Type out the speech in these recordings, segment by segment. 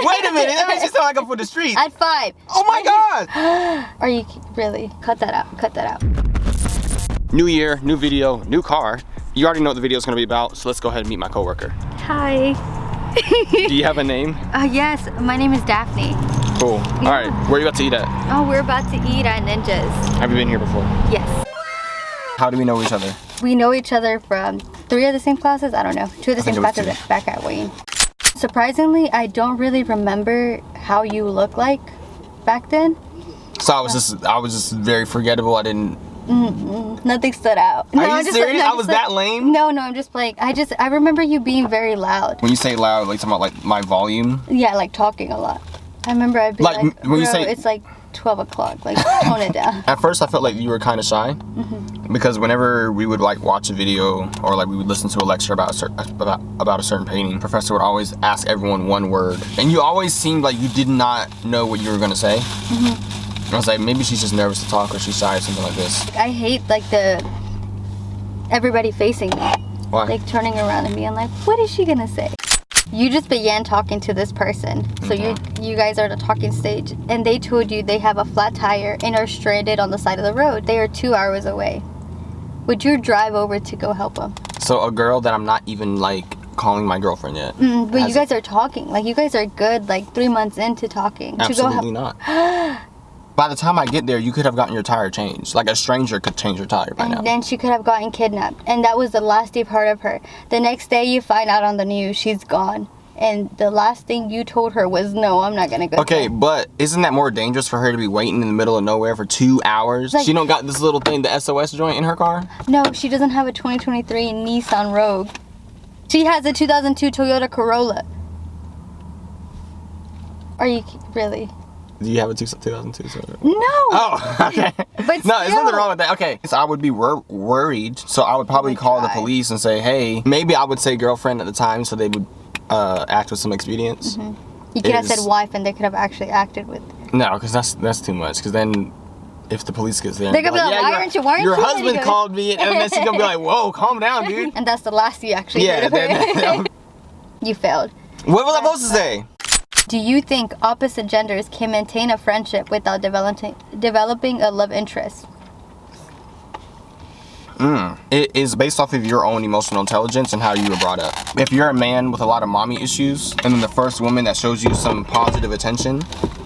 Wait a minute, that makes you sound like I'm for the street. At 5. Oh my God! Are you really? Cut that out. Cut that out. New year, new video, new car. You already know what the video is going to be about, so let's go ahead and meet my coworker. Hi. Do you have a name? Yes, my name is Daphne. Cool. Yeah. All right, where are you about to eat at? Oh, we're about to eat at Ninjas. Have you been here before? Yes. How do we know each other? We know each other from 3 of the same classes. I don't know. 2 of the same classes 2. back at Wayne. Surprisingly, I don't really remember how you look like back then. So I was just very forgettable. I didn't. Nothing stood out. Are you serious? I was that lame? No, I'm just playing. I remember you being very loud. When you say loud, like talking about like my volume? Yeah, like talking a lot. I remember I'd be like, when you bro, say it's like 12 o'clock, like tone it down. At first I felt like you were kind of shy, because whenever we would like watch a video or like we would listen to a lecture about a certain painting, professor would always ask everyone one word, and you always seemed like you did not know what you were gonna say. I was like, maybe she's just nervous to talk or she's shy or something like this. I hate like everybody facing me. Why? Like turning around and being like, what is she gonna say? You just began talking to this person, so you guys are at a talking stage, and they told you they have a flat tire and are stranded on the side of the road. They are 2 hours away. Would you drive over to go help them? So a girl that I'm not even like calling my girlfriend yet. But you guys are talking. Like you guys are good. Like 3 months into talking. Absolutely not. By the time I get there, you could have gotten your tire changed. Like a stranger could change your tire by now. And then she could have gotten kidnapped. And that was the last you've heard of her. The next day you find out on the news she's gone. And the last thing you told her was, no, I'm not going to go. Okay, but isn't that more dangerous for her to be waiting in the middle of nowhere for 2 hours? Like, she don't got this little thing, the SOS joint in her car? No, she doesn't have a 2023 Nissan Rogue. She has a 2002 Toyota Corolla. Are you really? Do you have a 2002? No. Oh, okay. But no, there's nothing wrong with that. Okay, so I would be worried. So I would probably call the police and say, hey, maybe I would say girlfriend at the time so they would act with some expedience. You could have said wife and they could have actually acted with. No, because that's too much. Because then if the police gets there, they're going to be like, why aren't you? Your husband called me, and then she's going to be like, whoa, calm down, dude. And that's the last you actually heard of her. You failed. What was I supposed to say? Do you think opposite genders can maintain a friendship without developing a love interest? It is based off of your own emotional intelligence and how you were brought up. If you're a man with a lot of mommy issues, and then the first woman that shows you some positive attention,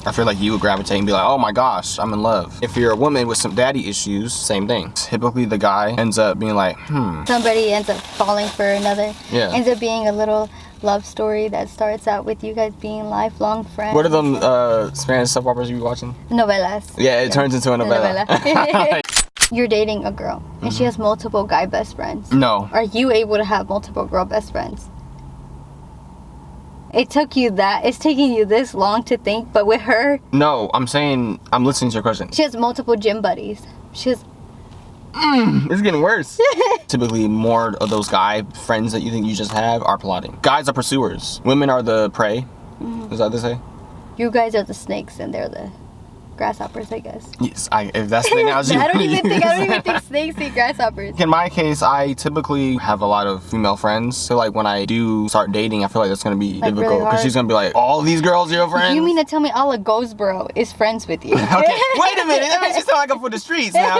I feel like you would gravitate and be like, oh my gosh, I'm in love. If you're a woman with some daddy issues, same thing. Typically the guy ends up being like, Somebody ends up falling for another. Yeah. Ends up being a little love story that starts out with you guys being lifelong friends. What are them Spanish soap operas you be watching? Novelas. Yeah, it turns into a novela. You're dating a girl and she has multiple guy best friends. No. Are you able to have multiple girl best friends? It's taking you this long to think, but with her... No, I'm saying, I'm listening to your question. She has multiple gym buddies. She has... It's getting worse. Typically, more of those guy friends that you think you just have are plotting. Guys are pursuers. Women are the prey. Is that what they say? You guys are the snakes and they're the grasshoppers, I guess. Yes, if that's the analogy. I don't even think snakes eat grasshoppers. In my case, I typically have a lot of female friends. So like when I do start dating, I feel like that's gonna be like difficult because she's gonna be like, all these girls are your friends. You mean to tell me all a ghost bro is friends with you? Okay, wait a minute. That makes you sound like I'm for the streets now.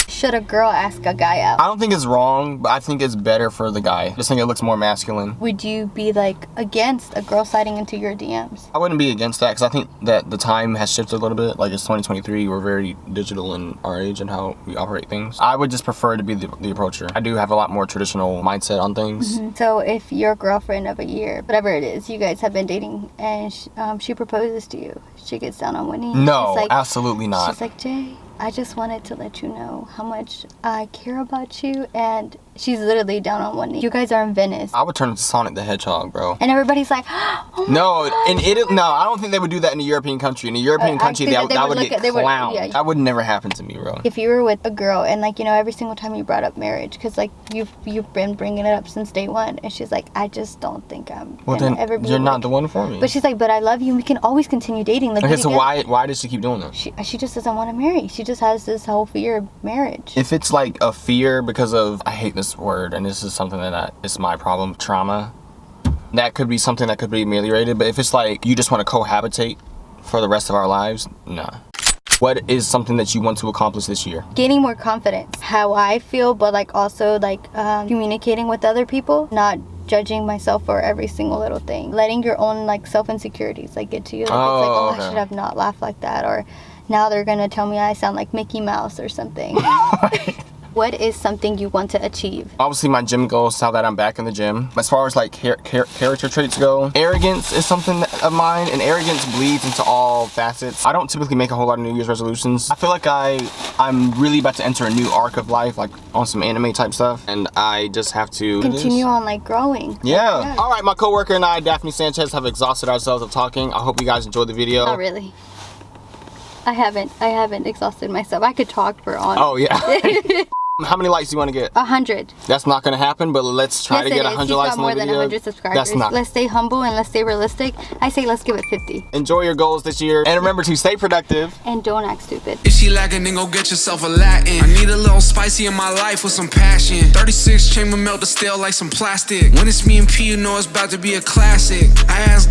Should a girl ask a guy out? I don't think it's wrong, but I think it's better for the guy. I just think it looks more masculine. Would you be like against a girl sliding into your DMs? I wouldn't be against that because I think that the time has shifted a little bit. Like it's 2023, we're very digital in our age and how we operate things. I would just prefer to be the approacher. I do have a lot more traditional mindset on things. So if your girlfriend of a year, whatever it is, you guys have been dating and she proposes to you, she gets down on one knee. No, like, absolutely not. She's like, Jay, I just wanted to let you know how much I care about you, and she's literally down on one knee. You guys are in Venice. I would turn into Sonic the Hedgehog, bro. And everybody's like, oh no, in Italy, no, I don't think they would do that in a European country. In a European country, that would get clowned. Yeah. That would never happen to me, bro. If you were with a girl and like, you know, every single time you brought up marriage, because like you've been bringing it up since day one, and she's like, I just don't think I'm gonna ever be. You're not the one for me. But she's like, but I love you. We can always continue dating. Like, okay, so why does she keep doing that? She just doesn't want to marry. She just has this whole fear of marriage. If it's like a fear because of, I hate this word, and this is something that is my problem, trauma. that could be something that could be ameliorated. But if it's like you just want to cohabitate for the rest of our lives, nah. What is something that you want to accomplish this year? Gaining more confidence. How I feel, but like also like communicating with other people, not judging myself for every single little thing. Letting your own like self-insecurities like get to you. Like, it's like, oh, I should have not laughed like that, or now they're gonna tell me I sound like Mickey Mouse or something. What is something you want to achieve? Obviously my gym goals, now that I'm back in the gym. As far as like character traits go, arrogance is something of mine, and arrogance bleeds into all facets. I don't typically make a whole lot of New Year's resolutions. I feel like I'm really about to enter a new arc of life, like on some anime type stuff, and I just have to continue on like growing. Yeah. All right, my coworker and I, Daphne Sanchez, have exhausted ourselves of talking. I hope you guys enjoyed the video. Not really. I haven't exhausted myself. I could talk for on. Oh yeah. How many likes do you want to get? 100. That's not gonna happen, but let's try to get 100 likes on the video. He's got more than 100 subscribers. That's not. Let's stay humble and let's stay realistic. I say let's give it 50. Enjoy your goals this year, and remember to stay productive. And don't act stupid. If she lacking, then go get yourself a Latin. I need a little spicy in my life with some passion. 36 chamber melt the stale like some plastic. When it's me and P, you know it's about to be a classic. I ask God